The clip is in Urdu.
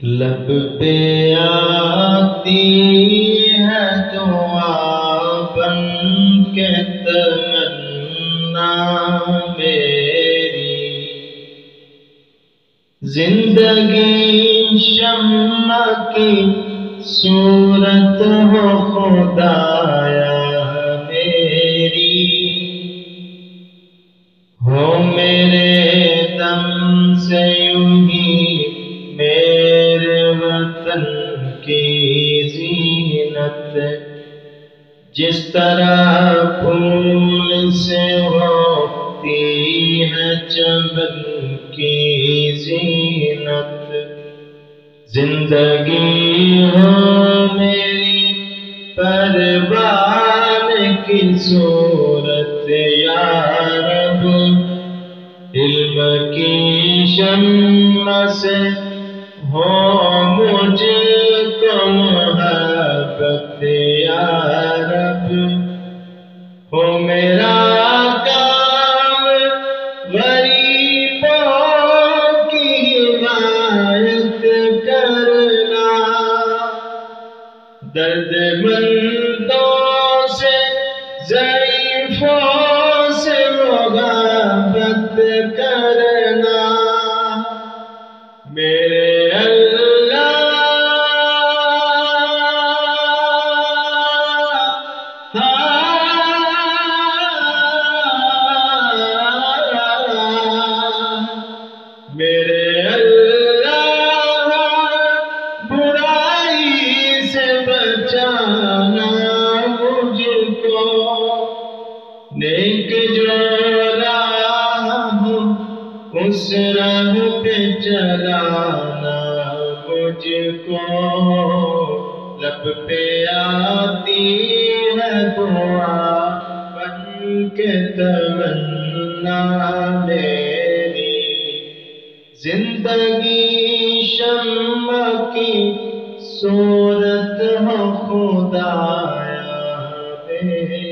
لب پہ آتی ہے دعا بن کے تمنا میری، زندگی شمع کی صورت ہو خدایا میری، ہو میرے دم سے یوں ہی میرے وطن کی زینت، جس طرح پھول سے ہوتی ہے چمن کی زینت، زندگی ہو میری پروان کی صورت یا رب، علم کی شمع سے ہو مجھ کو محبت یا رب، ہو میرا کام غریبوں کی حمایت کرنا، درد مندوں سے ضعیفوں سے محبت کرنا، میرے میرے اللہ برائی سے بچانا مجھ کو، نیک جو راہ ہو اس راہ پہ چلانا مجھ کو، لب پہ آتی ہے دعا بن کے تمنا میری، زندگی شمع کی صورت ہو خدایا میری۔